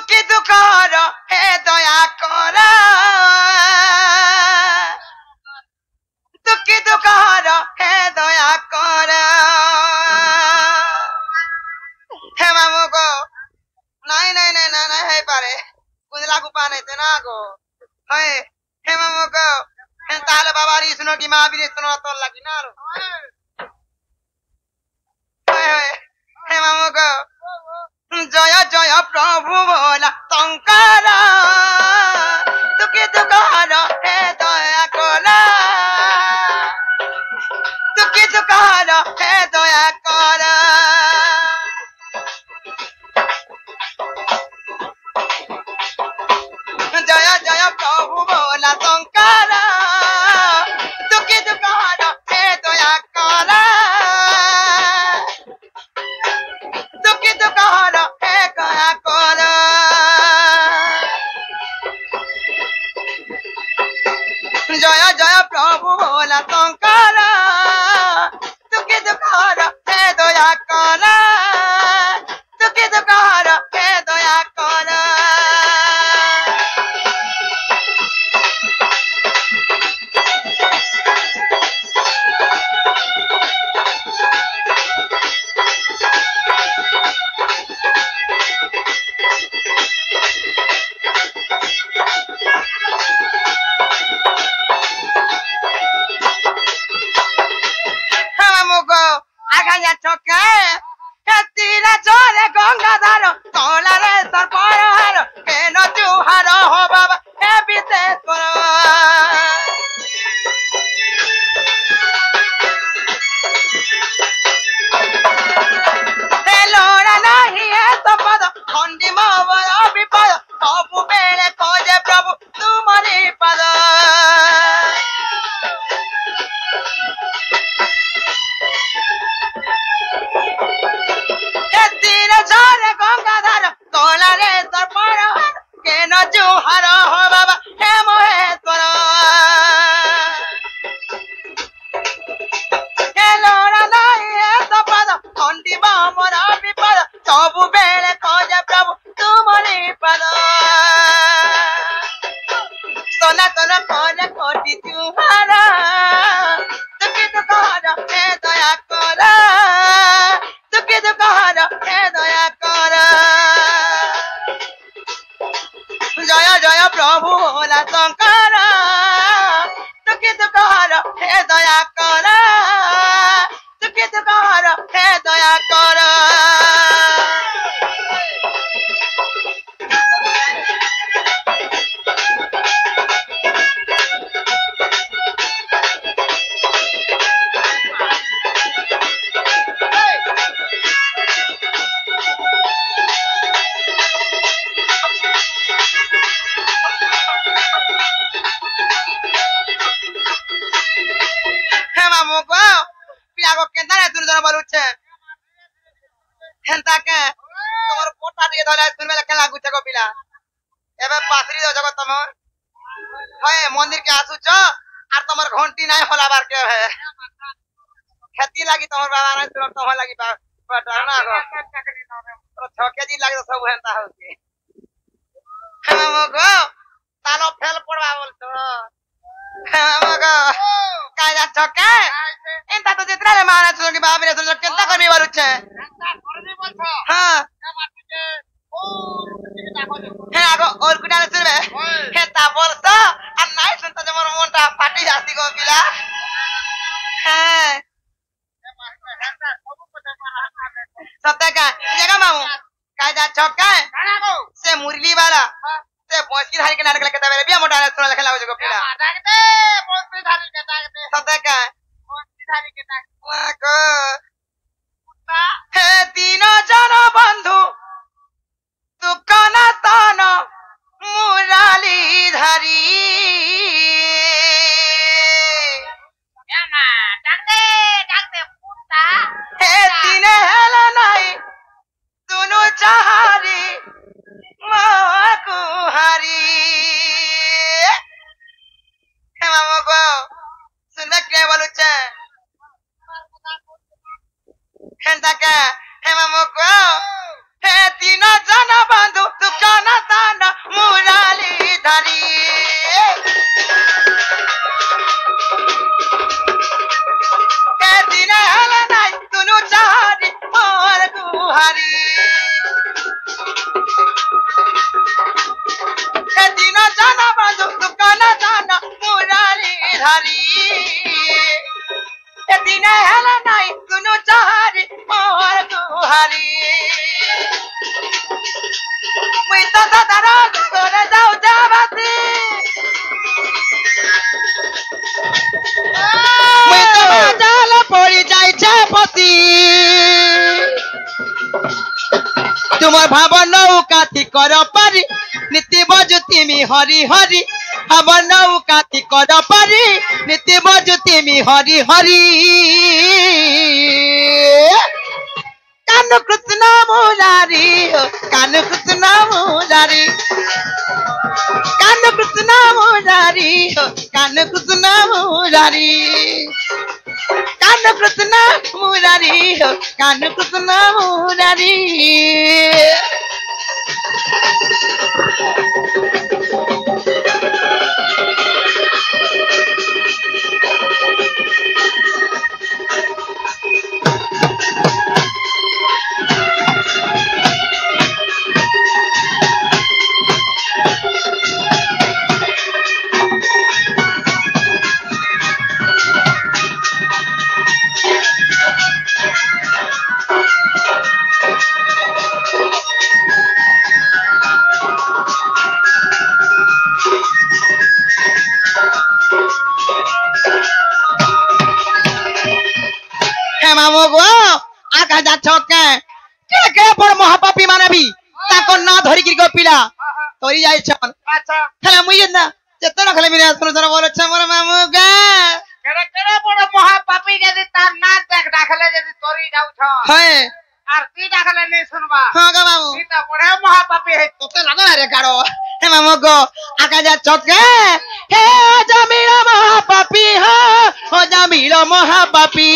কি দুঃখর হে দয়া কর কি দুঃখর হে দয়া কর হে মামু গো নাই নাই নাই না নাই হয়ে পারে বুঝলা কুপা নাইতে না গো হয় হে মামু গো তাহলে বাবার ই শুনো কি মা বিরে শুনো তোর লাগি না আরো হে মামু গো জয় জয় প্রভু বলা টঙ্কার তুকে দুঃখর হে দয়া করা তুকে দুঃখর হে দয়া করা জয় জয় প্রভু বলা টঙ্কার তুকে দুঃখর হে দয়া করা তুকে দুঃখর হে দয়া করা জয় জয় প্রভু বলা টঙ্কার তুকে দুঃখর হে দয়া করা তুকে দুঃখর হে দয়া করা আগায়া চোখে তীরে জলে গঙ্গাধার তলারে সর্পর হার কেন জুহার হো বাবা হে বিশেষর হে লোড়া নাহি হে সপদ খন্ডি মবর বিপদ সবু বেড়ে খোঁজে প্রভু তুমরি পদ তীরে গঙ্গাধার তলারে সর্পর হার কেন জুহার হো বাবা হে মহেশ্বর হে লোড়া নাই হে সপদ খন্ডি বামর বিপদ সবু বেড়ে খোঁজে প্রভু তুমরি পদ সনাতন করে কোটি জুহার তুকে দুঃখর হে দয়া কর তুকে দুঃখর হে দয়া কর জয় জয় প্রভু ভোলা শঙ্কর তুকে দুঃখর হে দয়া কর তুকে দুঃখর হে দয়া কর ପିଲାକୁ କେନ୍ତା ଦୁର୍ଜନ ବୋଲୁଛେ ହେନ୍ତା କେ ତମର ପଟା ଟିକେ ଧଇଲା ଶୁଣିବେ କେନ୍ ଲାଗୁଛେ ଗୋ ପିଲା ଏବେ ପାସରି ଯାଉଛ ଗୋ ତମ ହଏ ମନ୍ଦିର କେ ଆସୁଛ আর তোমার ঘন্টি নাই হলাবার কে হে খেতি লাগি তোমার বাবা নাই তুরন্ত তোমার লাগি বাটা না গো তো 6 কেজি লাগি সব হেন্তা হচ্ছে হ্যাঁ গো তালো ফেল পড়বা বলতো হ্যাঁ কায়দা ছকে এন্তা তো যেতরালে মারা সুকি বাবিরে সুকি কেনতা করবি বারুছে হ্যাঁ হ্যাঁ আগো ওর কুটালে শুনবে হে তা বলছো আর নাই শুনতে যে মোর মনটা ফাটি যাচ্ছি গো পিলা হ্যাঁ সত্যকা জায়গা মামু কায়দা ছকে সে মুরলি वाला से बंसी धारी के नाटक लेके तबे बिया मोटा सुना लेखा लागो गो पिला डाक दे बंसी धारी के डाक दे सत्यका बंसी धारी के डाक को हे तीनो जन बंधु दुख ना तान मुराली धारी यामा डाक दे पुता हे तीने हेला नाही सुनु चाहारी कुहारी हे मामो को सुनबे के बोलुछ तुम भाव नौका थी कर पारी नीति बजुती मी हरि हरि भाव नौका थी कर पारी नीति बजुती मी हरि हरि कान कृष्ण मुरारी कान कृष्ण मुरारी कान कृष्ण मुरारी कान कृष्ण मुरारी कान कृष्ण मुरारी कान कृष्ण मुरारी मामो गो आका जा छके के पर महापापी माने भी ताको ना धरि कि पिला तोरी जाय छन अच्छा खले मुई ना जतन खले बिना सुन सुन बोल छ मोर मामो गा केरे बड़ महापापी जदी तार ना देख डाखले जदी तोरी जाउ छ है आर ती डाखले नै सुनबा हां गा मामू ती त बड़ महापापी है तोते लगा रे गाड़ो हे मामो गो आका जा छके हे जमीर महापापी हो जमीर महापापी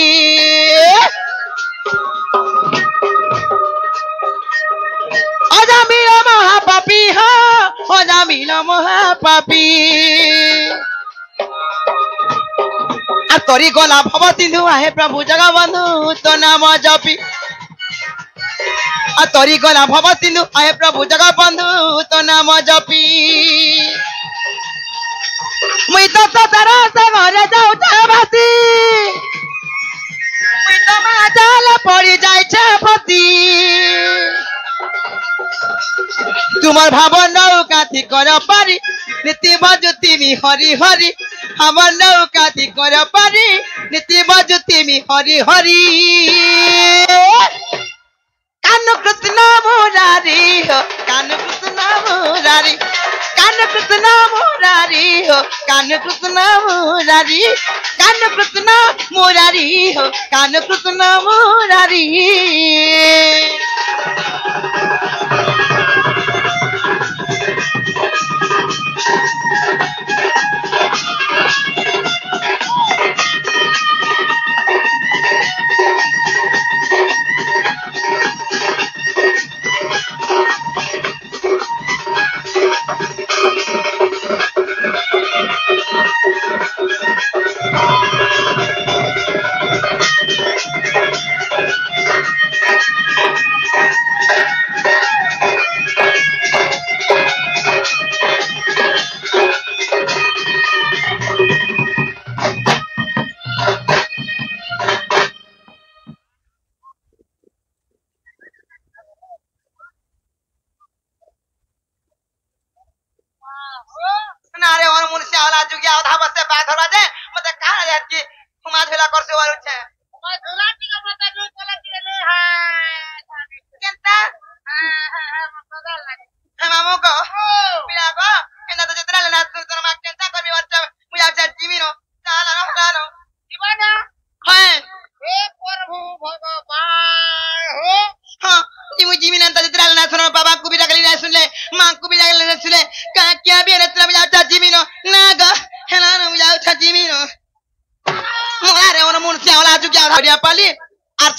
अजामिल महापापी हो अजामिल महापापी आ तोरी गला भव सिंधु आहे प्रभु जगबंधु तो नाम जपी आ तोरी गला भव सिंधु आहे प्रभु जगबंधु तो नाम जपी मुई तो तारा से घरे जाऊ छ भाती मुई तो मा जाल पड़ी जाय छ फती तुम्हार भाव नौका थी कर पारी नीति बजुती मी हरि हरि हमर नौका थी कर पारी नीति बजुती मी हरि हरि कान कृष्ण मुरारी हो कान कृष्ण मुरारी कान कृष्ण मुरारी हो कान कृष्ण मुरारी कान कृष्ण मुरारी हो कान कृष्ण मुरारी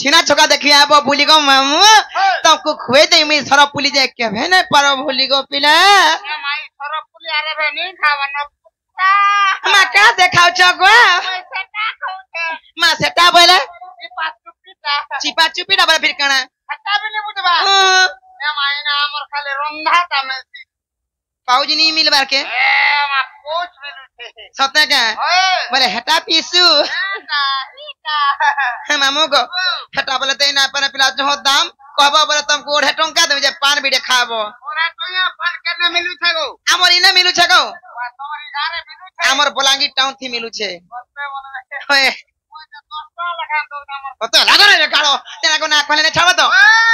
छिना छोका देखी आब भूली गो मामू तुमको खुए दे मैं सरप पुली दे के भेने पर भूली गो पिला माई सरप पुली आरे भे नहीं खावा न मा क्या देखाउ छ गो मैं सेटा खाउते मा सेटा बोले चिपा चुपीटा बोले फिर कणा हटा भी नहीं बुझबा ए माई ना हमर खाली रंधा तामे पाउजी नहीं मिलबार के ए मा पूछ मिलुते सते का बोले हटा पीसू हे मामू को हटा बोले ते ना पर पिला जो दाम कहबो बोले तुमको ओढ़े टंका दे जे पान बीड़े खाबो ओरा तोया पान केने मिलु छगो हमर इने मिलु छगो तोरी गारे मिलु छ हमर बोलांगी टाउन थी मिलु छे होए तो लगा रे कालो तेरा को ना कहले छाबो तो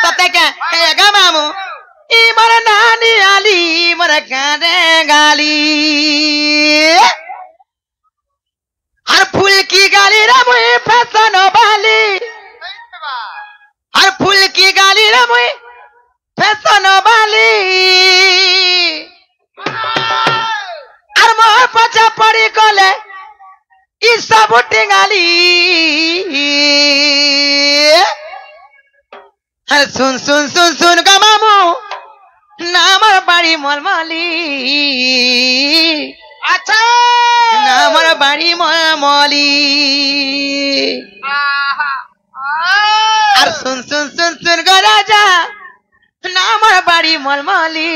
सते के हे गा मामू इमर नानी आली मर काने गाली हर फूल की गाली रे मुई फैशन वाली हर फूल की गाली रे मुई फैशन वाली हर मोर पचा पड़ी गले ई सब टिंगाली हर सुन सुन सुन सुन का मामू नामर बाड़ी मलमली अच्छा नामर बाड़ी मलमली और सुन सुन सुन सुन का राजा नामर बाड़ी मलमली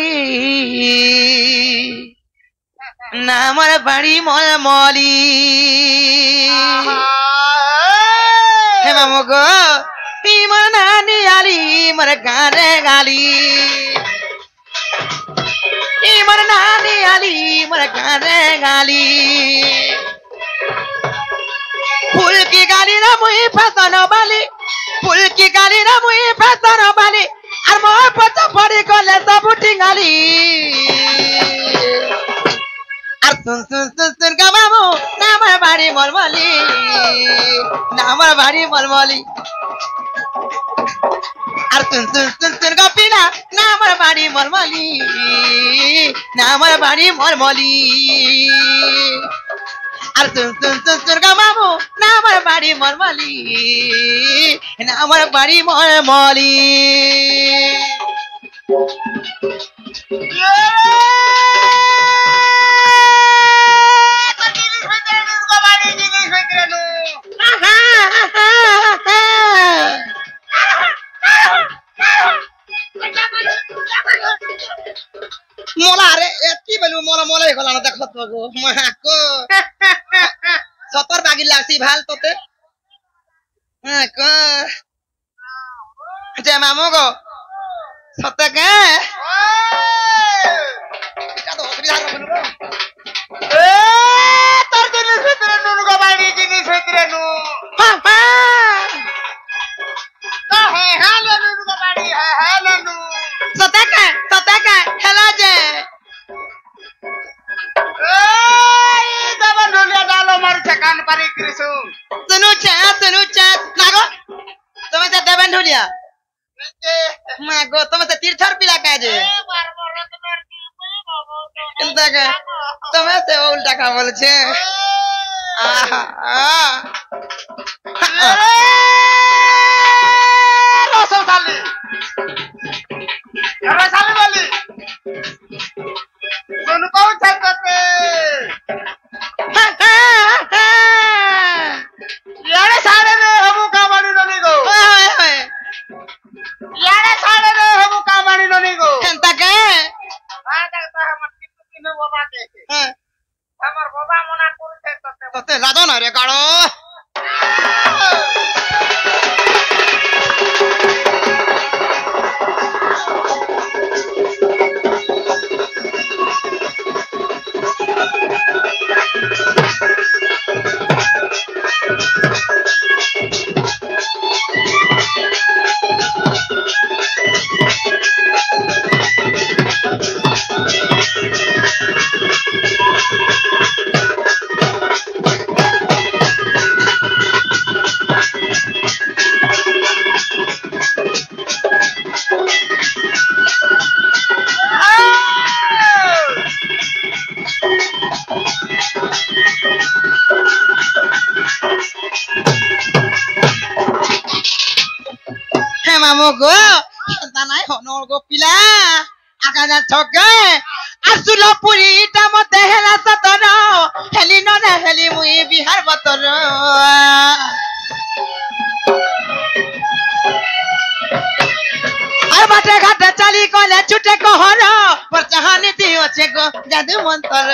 नामर बाड़ी मलमली हे मामू गो इमर नानी आली मर गाने गाली इमर नानी आली मर गाने गाली फूल की गाली ना मुई फैशन वाली फूल की गाली ना मुई फैशन वाली और मोर पचा पड़ी गले सब टिंगाली और सुन सुन सुन सुन का बाबू नामर बाड़ी मलमली नामर बाड़ी मलमली और सुन सुन सुन सुन का पीना नामर बाड़ी मलमली नामर बाड़ी मलमली और सुन सुन सुन सुन का बाबू नामर बाड़ी मलमली नामर बाड़ी मलमली मोला रे एती बेलु मोला मोला गला न देखत गो माको 70 बागी लागसी भाल तोते माको जे मामो गो सते के इटा तो ओकरी हार बोलु गो ए तोर दिन भितरे नुन गो बाड़ी जिनी भितरे नु हां है हाले नुन गो बाड़ी है हाले नु सते के हेला जे ए दबा ढोलिया डालो मार छकान पारी कृष्ण सुनु चा नागो तुम्हें से देवन ढोलिया मागो तुम्हें से तीर्थर पिला काजे इंता के तुम्हें से उल्टा का बोल छे आहा रसोसाली वाली सुन पाऊ छकते यारे सारे रे हमू का मानी ननी गो यारे सारे रे हमू का मानी ननी गो एंता के हां देखता हमर कितु बाबा के हमर बाबा मना करते तते लादो ना रे काळो मामो गो संतानाय होनोर गो पिला आकाना छके आसुलो पुरी टाम देहला सतर हेली न हेली मुई बिहार बतर আর বাটে ঘাটে চালি কলে ছুটে কহর পর চাহানি দিওছে গো জাদু মন্তর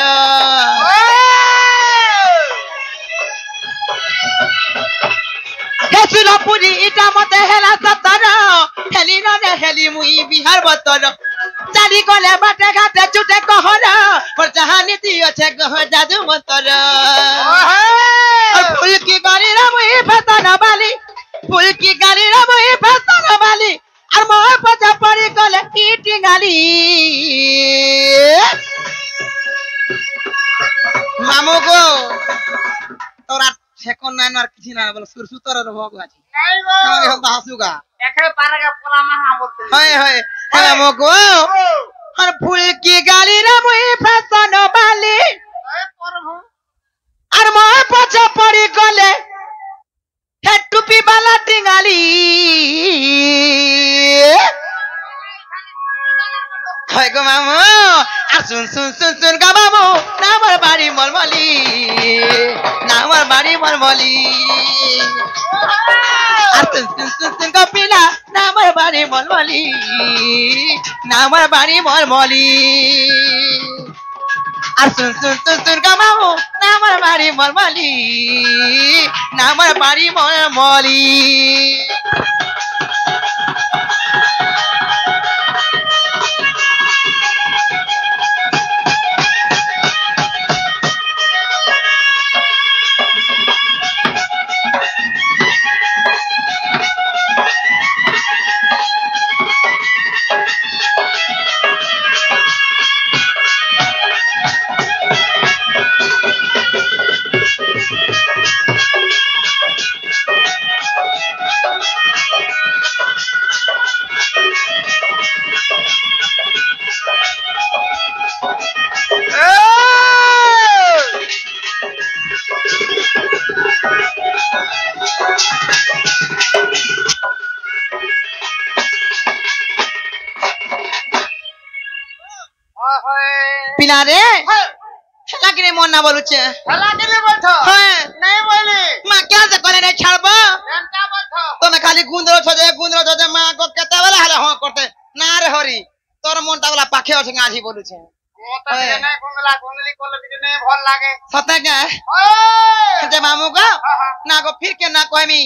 হেসুলো পুরি ইটা মতে হেলা সতর হেলি নে হেলি মুই বিহার বতর চালি কলে বাটে ঘাটে ছুটে কহর পর চাহানি দিওছে গো জাদু মন্তর আর ফুল কি গাড়ি রে মুই ফেতন বালি ফুল की गाली रे मुई फैशन वाली আর মই পচা পড়ি গলে টিঙ্গালি মামু গো তোরা ঠেকন নাই আর কিছু না বলে সুর সুতর ভোগ আছে নাই গো আমাকে হল হাসুগা একে পারাগা পোলা মাহা বলতে হয় হয় মামু গো আর ফুল কি গালি রে মুই ফ্যাশন বালি এই প্রভু আর মই পচা পড়ি গলে হে টুপি বালা টিঙ্গালি হয় গো মামু আর শুন শুন শুন শুন গা মামু না আমার বাড়ি মলমলি না আমার বাড়ি মলমলি আর শুন শুন শুন শুন গা পিলা না আমার বাড়ি মলমলি না আমার বাড়ি মলমলি আর শুন শুন শুন শুন গা মামু না আমার বাড়ি মলমলি না আমার বাড়ি মলমলি পিলা রে খেলা কিনে মন না বলুছে খেলা কেলে বলছ হ্যাঁ নাই বলি মা क्या से करे नहीं छाड़बो এন্টা বলছ তুমি খালি গুন্দর ছজে মা को কেতে বেলা হলে হ করতে না রে হরি তোর মনটা বলা পাখে আছে গাছি বলুছে মোটা নাই গুंगला गुंगली করলে দিকে নাই ভাল লাগে সতে কে ওই যে মামু গো না গো ফির के না কইমি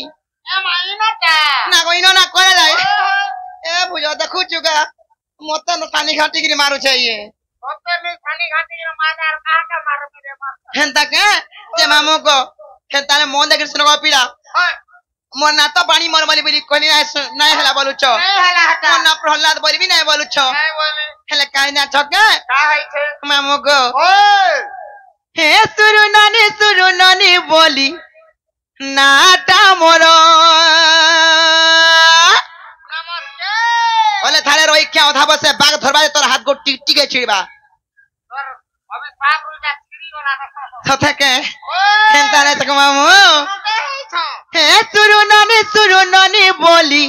এ মাইনাটা না গো ইনো না করে যাই এ বুঝো দেখু চুগা মতে ন পানি ঘাটি গিরি মারুছে ইয়ে ওতে নি খানি ঘাটি রে মাদার কাটা মারবে রে মার হেনতা কে যে মামু গো হেনতালে মন দেখি শুনো গো পিলা ওই মন না তো পানি মর বলি বলি কইনি নাই হেলা বলুছ নাই হেলা হাটা মন না প্রহ্লাদ বলিবি নাই বলুছ নাই বলি হেলে কাই না ছকে কা হইছে মামু গো ওই হে সুরু নানি বলি নাটা মোর নমস্তে বলে থালে রইখ্যা অধা বসে বাঘ ধরবা তোর হাত গো টিকে ছিড়বা তোর আমি সাপ রুজা ছিড়ি গলা সথেকে ওই হেনতালে তক মামু হইছ হে সুরু নানি বলি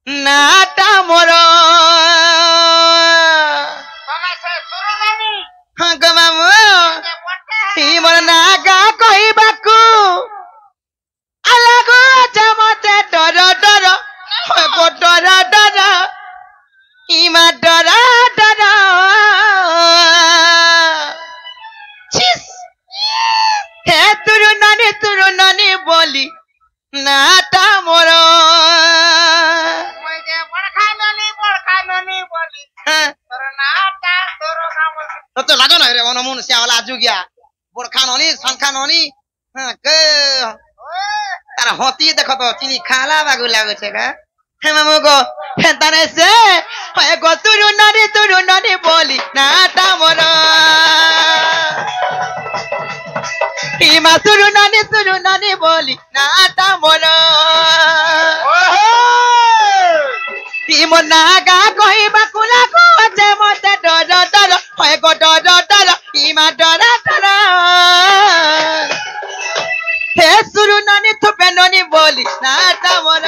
নাটা মোর সমস্যা শুরু নানি হ্যাঁ গো মামু যে বটে হি মোর নাগা কহিবাকু আলাগু আছে মতে ডর ডর হয় গো ডর ডর ইমা ডর ডর চিস হে তুরু নানি বলি নাটা মোর মই যে বড়খা ননি বলি হ্যাঁ তোর নাটা তোর নাম তো লাগো না রে অনমন শ্যাওলা আজুগিয়া বড়খা ননি সংখা ননি হ্যাঁ কে ওই তার হতি দেখো তো চিনি খালা বাগু লাগুছে গা হে মামু গো হে তানে সে হয় গো তুরু নানি বলি নাটা মোর ইমা তুরু নানি বলি নাটা মোর ইমো নাগা কহিবা কুলা কুছে মতে ডর ডর হয় গো ডর ডর ইমা ডর ডর হে সুরু নানি থুপে ননি বলি নাটা মোর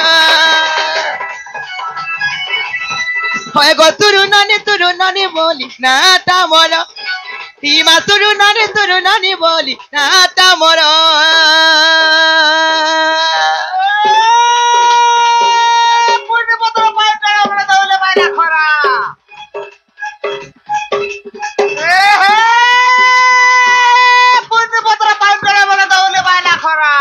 হয় গো তুরু নানি বলি নাটা মোর ইমা তুরু নানি বলি নাটা মোর পূর্ণপত্র পাই করে আমরা দৌলে বাইরে খরা এ হে পূর্ণপত্র পাই করে আমরা দৌলে বাইরে খরা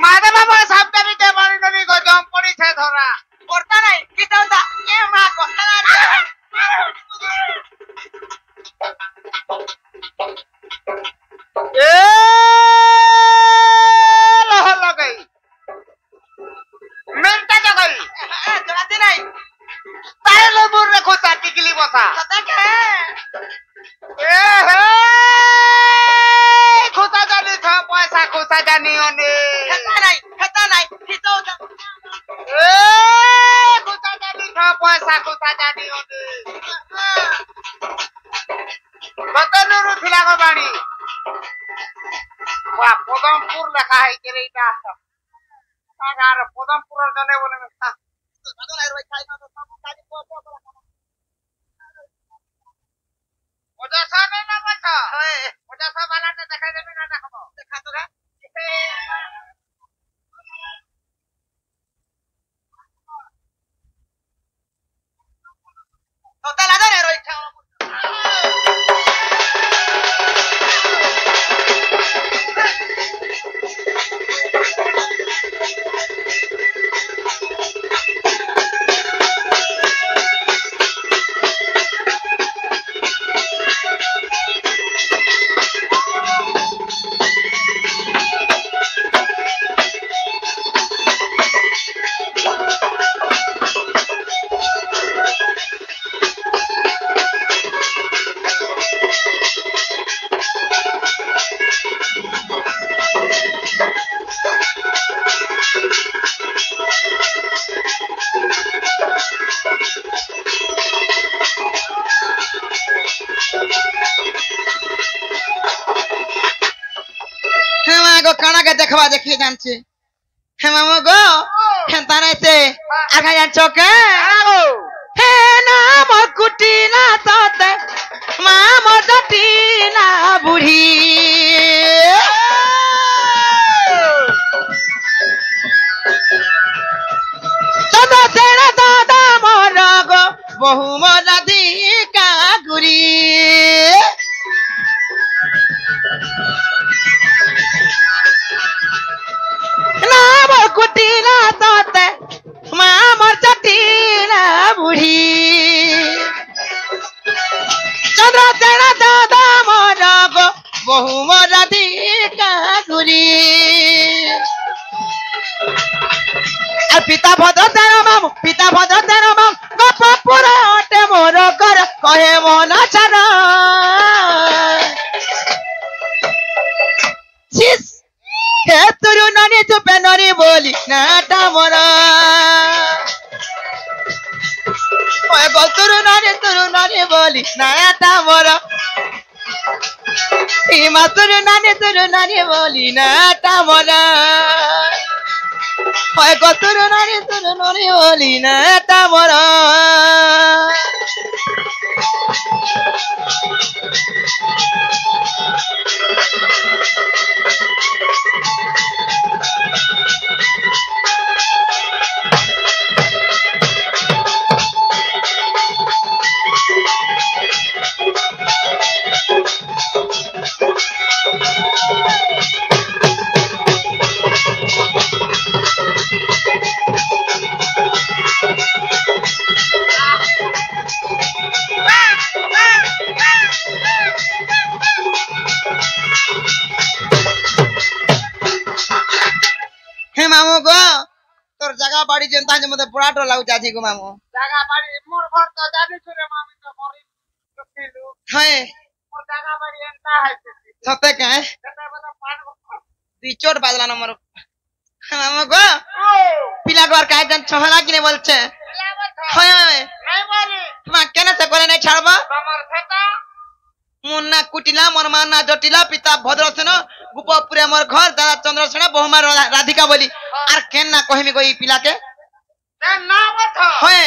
মাদে বাবা সাবটা বিতে বাড়ি ননি গজম পড়িছে ধরা করতা নাই কিটা দা এ মা কথা না এ सते के ए हे खुसा जानी था पैसा खुसा जानी ओने खता नहीं हितो ए खुसा जानी था पैसा खुसा जानी ओने बतनुरु थिला को बाणी वा पदमपुर লেখা হইছে রে এটা কাগার পদমপুর জনে বলে না दादो नहीं रोई खाई ना तो सब काजी पो ওজসা নেই না বাছা ओए ওজসা বালাতে দেখাই দেবে না দেখাবো देखा तो गा तो तला दो नहीं रोई खाओ को काना के देखवा देखिए जान छे हम गो हेंता नहीं से आगा जान चोके हे ना मकुटी ना तोते मां मोजटी ना बुढ़ी दादा तेरा दादा मोर गो बहु मोजा दी का गुरी कुटीला तोते मां मोर चटीला बुढ़ी चंद्र तेरा दादा मोर गो बहु मोर दी का गुरी पिता भद्र तेरा मामू पिता भद्र तेरा मामू गप पूरा ओटे मोर कर कहे मन छरा शिस हे तुरु नानी चुपे नानी बोली नाटा मोरा ओए गो तुरु नानी बोली नाटा मोरा इमा तुरु नानी बोली नाटा मोरा ओए गो तुरु नानी बोली नाटा मोरा हे मामू गो तोर जगह बाड़ी जनता जे मते बड़ा डर लागु जाथी गो मामू জাগা বাড়ি মোর ঘর তো জানি ছুরে মামি তো মরি লুকিলু है মোর জাগা বাড়ি এন্তা হইছে सते के সেটা বলা পান बिचोट बाजला नंबर हे मामू गो ও पिला घर काहे जन छहला किने बोलछे লাগত है নাই বলি मा केने से करे नहीं छाड़बा তোমার সেটা मुन्ना कुटिला मोर माना जटिला पिता भद्रसेन गुपपुरे मोर घर दादा चंद्रसेन बहुमा राधिका बोली आर केन ना कहिमी गई पिला के না বথ है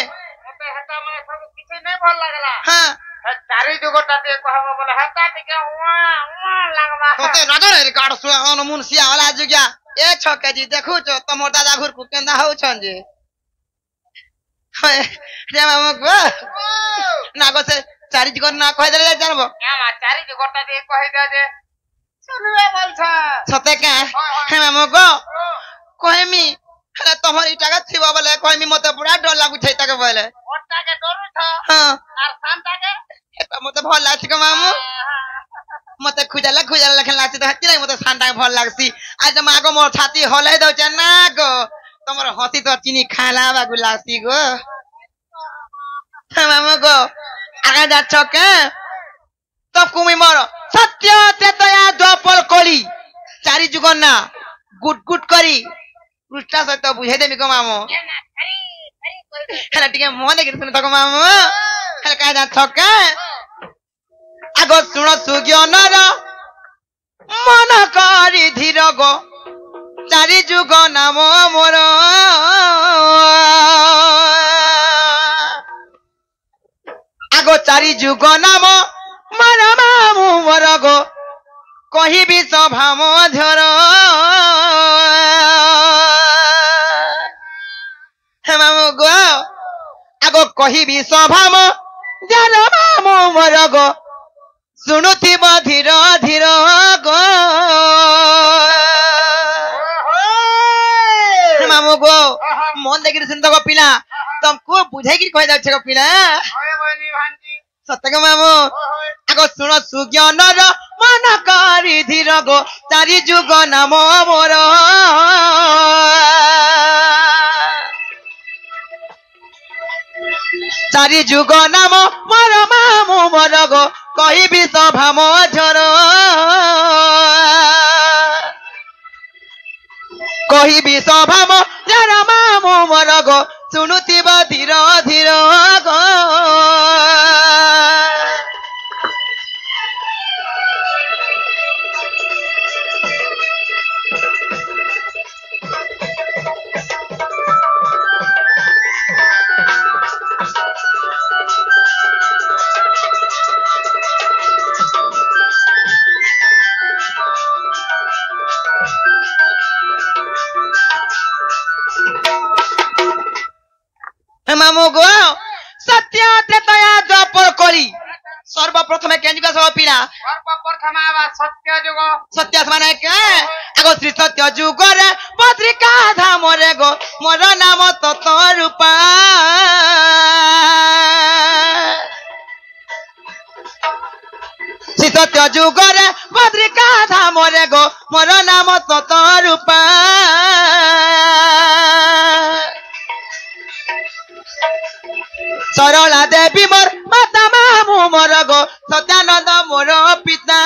মতে হেতা মানে সব কিছু নাই ভাল লাগলা हां চারি দুগটা দিয়ে কহব বলে হেতা টিকে ওয়া ওয়া লাগবা तोते नजर रे गाड़ सु अन मुनसिया वाला जुगिया ए छके जी देखु छ तमोर दादा घुर कु केंदा हो छन जे है रे मामा गो ना गो से चारि जगह ना कह देले जानबो আমা চারি দুগটা দিয়ে কই দে যে শুনবে বলছ सते के हे मामा गो कहिमी अरे तोहर इटा का थिबा बोले कहिमी मते बड़ा डर लागु छै तके बोले ওটাকে ডরু থ हां আর শান্তাকে एटा मते भल लागछि के मामू मते खुजला लखन लागछि त हति नै मते सांडा भल लागछि आज मागो मोर छाती हलै दउ छ ना गो तमर हसी तो चिनी खाला बागु लागछि गो मामा गो কাকা যাচ্ছ কে তো কুমি মর সত্য ত্রেতয়া দ্বাপর কলি চারি যুগ না গুট গুট করি পৃষ্ঠা সহিত বুঝাই দেমি গো মামু হেলা টিকে মন দেখি শুনে থাকো মামু হেলা কাকা যাচ্ছ কে আগ শুণ সুজ্ঞানর মন করি ধীর গো চারি যুগ নাম মোর আগ চারি যুগ নাম মোর মামু মোর গো কহিবি সভা মধ্যর হে মামু গো আগ কহিবি সভা মধ্যর মামু মোর গো শুণুথিব ধীর ধীর গো মামু গো মন দেখি শুনতো গো পিলা ତମକୁ ବୁଝେଇକି କହିଯାଉଛି ଗো ପିଲା ସତ ଗো ମାମୁ ଆଗ ଶୁଣ ସୁଜ୍ଞାନର ମନ କରି ଧୀର ଗো ଚାରି ଯୁଗ ନାମ ମୋର ଚାରି ଯୁଗ ନାମ ମୋର ମାମୁ ମୋର ଗো କହିବି ସଭା ମଝର କହିବି ସଭା ମଝର ମାମୁ ମୋର ଗো ଶୁଣୁଥିବ ଧୀର ଧୀର ଗো মামু গো সত্য ত্রেতয়া দ্বাপর কলি সর্বপ্রথমে কেন যুগ সব পিলা সর্বপ্রথম আবার সত্য যুগ সত্য মানে কে আগ শ্রী সত্য যুগরে পত্রিকা ধামরে গো মোর নাম তত রূপা শ্রী সত্য যুগরে পত্রিকা ধামরে গো মোর নাম তত রূপা সরলা দেবী মোর মাতা মামু মোর গো সত্যানন্দ মোর পিতা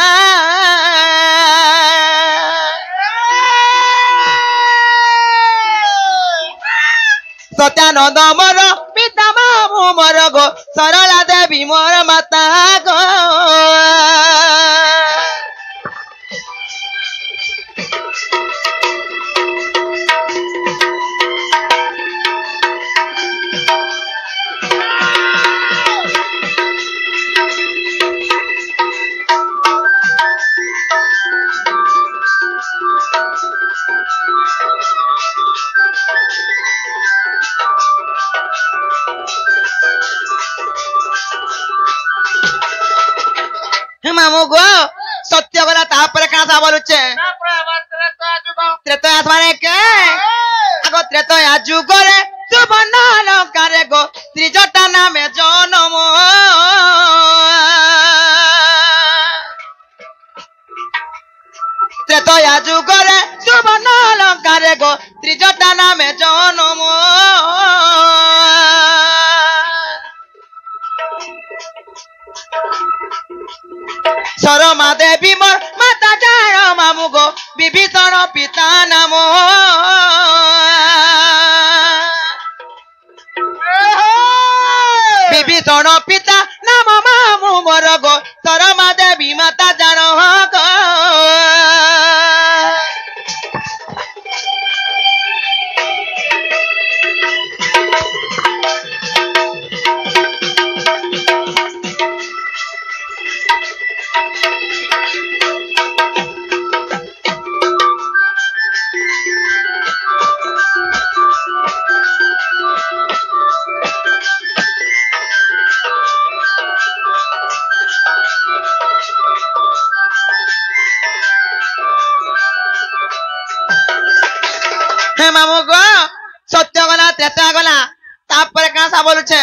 সত্যানন্দ মোর পিতা মামু মোর গো সরলা দেবী মোর মাতা গো মামু গো সত্য গলা তারপরে কাঁচা বলুছে ত্রেতয়া মানে কে আগ ত্রেতয়া যুগরে সুবর্ণ অলঙ্কারে গো ত্রিজটা নামে জনম ত্রেতয়া যুগরে সুবর্ণ অলঙ্কারে গো ত্রিজটা নামে জনম শরমা দেবী মোর মাতা যার মামু গো বিভীষণ পিতা নাম বিভীষণ পিতা নাম মামু মোর গো শরমা দেবী মাতা যার গো হে মামু গো সত্য গলা ত্রেতা গলা তারপরে কাঁচা বলছে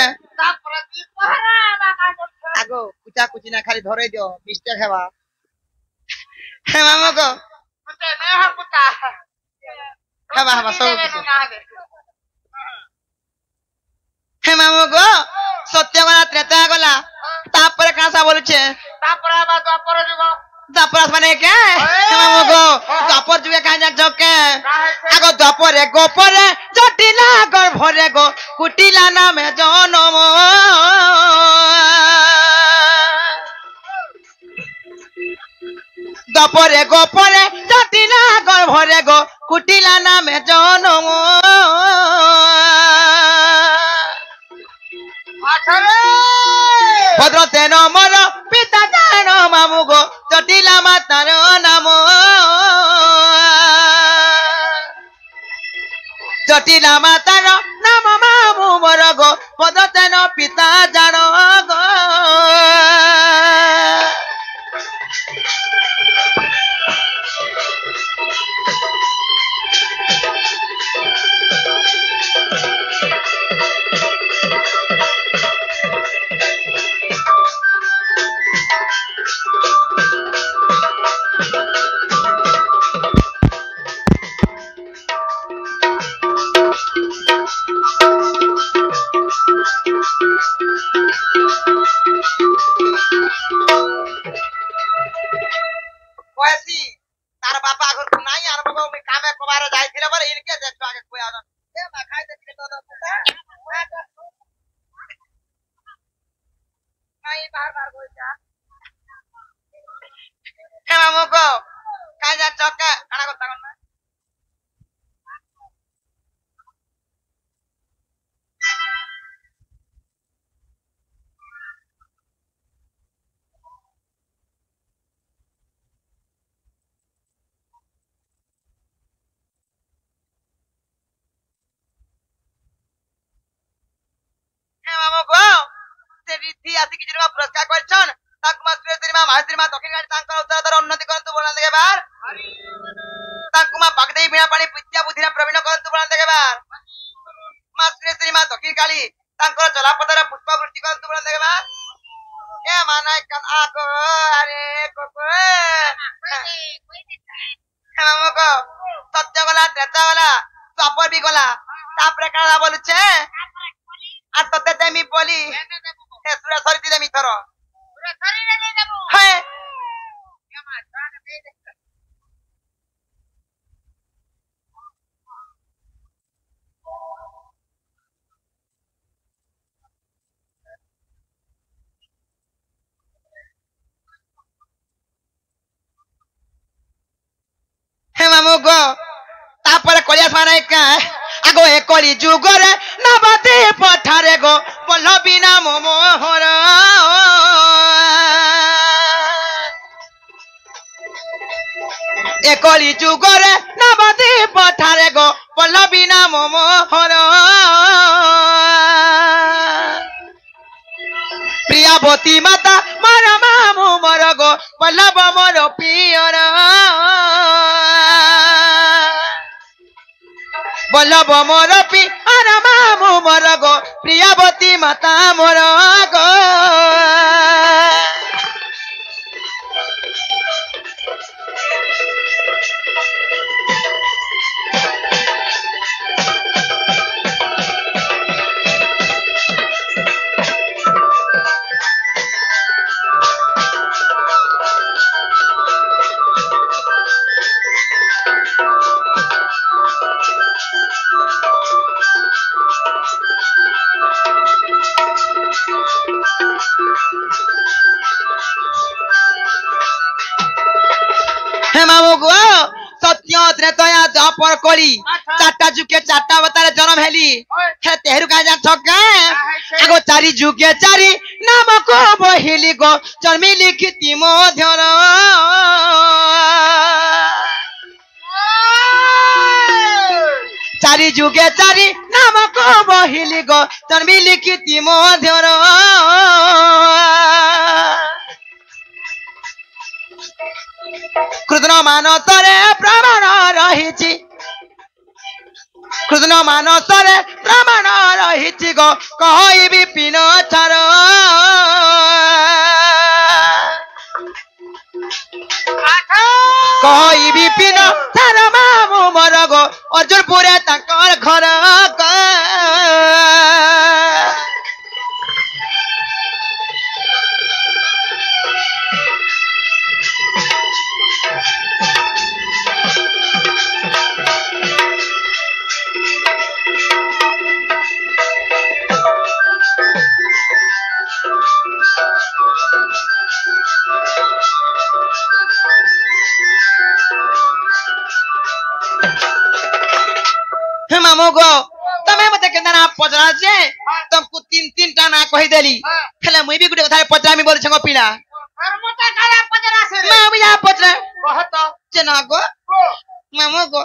আগো কুচা কুচি না খালি ধরে দিও মিষ্টি খাবা হে মামু গো খাবা খাবা সব কিছু হে মামু গো সত্য গলা ত্রেতা গলা କରୁଛେ ତାପରେ ଆବା ଦ୍ୱାପର ଯୁଗ দ্বাপর মানে কে মামু গো দ্বাপর যুগে কাজ কে আগ দ্বাপরে গোপরে জটিলা গর্ভরে গো কুটিলা নামে জনম দ্বাপরে গোপরে জটিলা গর্ভরে গো কুটিলা নামে জনম ভদ্রতে নমর পিতা জানো মামু গো জটিলা মাতার নাম জটিলা মাতার নাম মামু মর গো ভদ্রতে ন পিতা জানো গো কয়েছি তার বাবা ঘর নাই আর বাবা আমি কামে কবারে যাইছিল বলে ইনকে দেখতো আগে কই আদন এ মা খাই দেখি তো নাই বারবার কইছা হে মামু গো কাই যা চকে কানা কথা কোন না মামু গো সে রিদ্ধি আসি কি জন্য পুরস্কার করছন তাক মাস্টার তেরিমা মাস্টারিমা দক্ষিণ গাড়ি তাঙ্কর উত্তর উন্নতি করন্তু বলান দেবার তাকুমা বাগদেই বিনা পানি বিদ্যা বুদ্ধিনা প্রবীণ করন্তু বলান দেবার মাস্টার তেরিমা দক্ষিণ গাড়ি তাঙ্কর চলাপথরে পুষ্পবৃষ্টি করন্তু বলান দেবার এ মানাই কান আগো আরে কোকো মামু গো সত্য গলা তেজা গলা সপর বি গলা তারপরে কালা বলছে আর তোতে দেমি বলি এ সুরা সরিতি দেমি থর হ্যাঁ হে মামু গো তারপরে কলিয়া মানাই কা আগো এ কলি যুগরে নবতে পঠারে গো পল্লবী নাম মোহর এ কলি যুগরে নবতে পঠারে গো পল্লবী নাম মোহর প্রিয়াবতী মাতা মর মামু মর গো পল্লব মর পিয়র বল্লভ মোর পি আর মামু মোর গো প্রিয়াবতী মাতা মোর গো হে মামু গো সত্য ত্রেতয়া দ্বাপর কলি চারটা যুগে চারটা অবতারে জন্ম হেলি হে তেহরু কাজ ছকা আগো চারি যুগে চারি নামক বহিলি গো জন্মি লিখিতি মধ্যর চারি যুগে চারি নামক বহিলি গো জন্মি লিখিতি মধ্যর কৃষ্ণ মানসরে প্রমাণ রহিছি কৃষ্ণ মানসরে প্রমাণ রহিছি গো কহিবি পিন ছাড় কহিবি পিন ছাড় মামু মর গো অর্জুনপুরে তাঙ্কর ঘর मामू गो तमे मते केना ना पचरा जे तुमको तीन तीन टा ना कहि देली खेले मुई भी गुटे कथा पचरामी बोल छंगो पिला और मोटा काला पजरा से रे मैं भी जा पचरा कहत जना गो मामू गो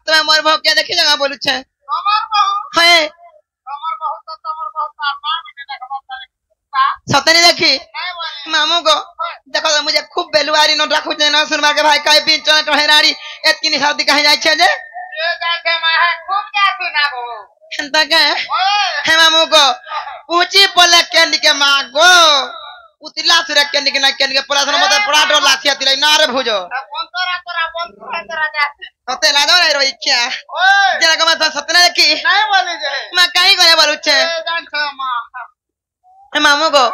तमे मोर भाव के देखि जगह बोलु छे हमर बहु है हमर बहुत आपा में देखबो सतनी देखी नहीं बोले मामू गो देखो मुझे खूब बेलुआरी न राखु जे न सुनबा के भाई काई बीच चले टहेराड़ी एतकी निसादी कहि जाय छे जे ये जाके मैं खूब जाती ना गो एंता के ओए हे मामू गो ऊंची पले केंडी के मागो उतिला सुरे केंडी के ना केंडी के पूरा सन मते पूरा डर लाथी तिलै ना रे भुजो बंतरा तोरा जाते सते लाजो रे रोई क्या ओए जरा के मैं सतना देखी नहीं बोले जे मैं काई करे बोलु छे ये जान छ मां हे मामू गो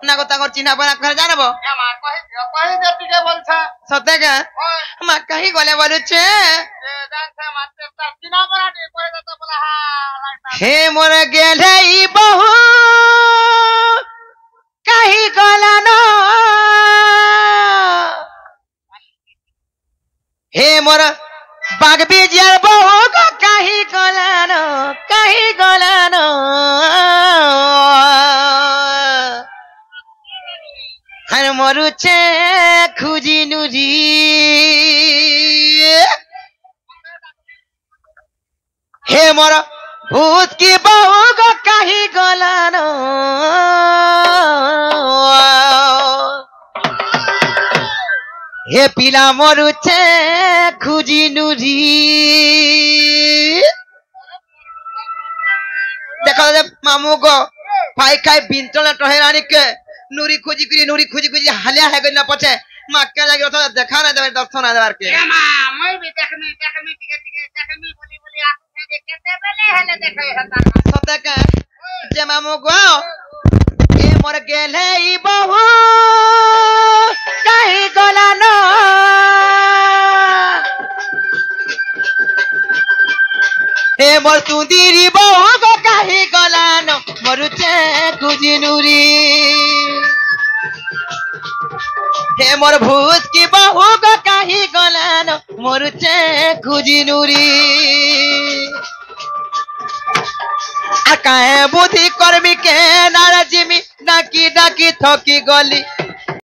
ना को ताकर चिन्हा बना घर जानबो ए मां कहि देती के बोल छ सते के ओए मैं काई गले बोलु छे ये जान छ माते चिना बना दे कोई तो बोला हां हे मोर गेले ई बहु काई गला न हे मोर बाग बीजियर बहु को काई गला न हर मोरु छे खुजी नुरी हे मोर भूत की बहू को कहीं गलानो हे पीला मोरु छे खुजी नुरी देखो दे मामू को भाई खाई बिंतल टहेरानी के नूरी खोजी हलिया है गइल पछे मां के लागी रथ देखा ना देबे दर्शन ना देबार के ए मां मैं भी देखनी बोली आंख से केते बेले हले देखै हता सते के जे मामू गो ए मोर गेले ई बहु काई गला न हे मोर सुंदरी बहु को काई गला न मरुचे खुजी नुरी हे मोर भूत की बहू को काई गला न मरुचे खुजी नुरी आ काहे बुद्धि कर्मी के नाराजिमी डाकी थकी गली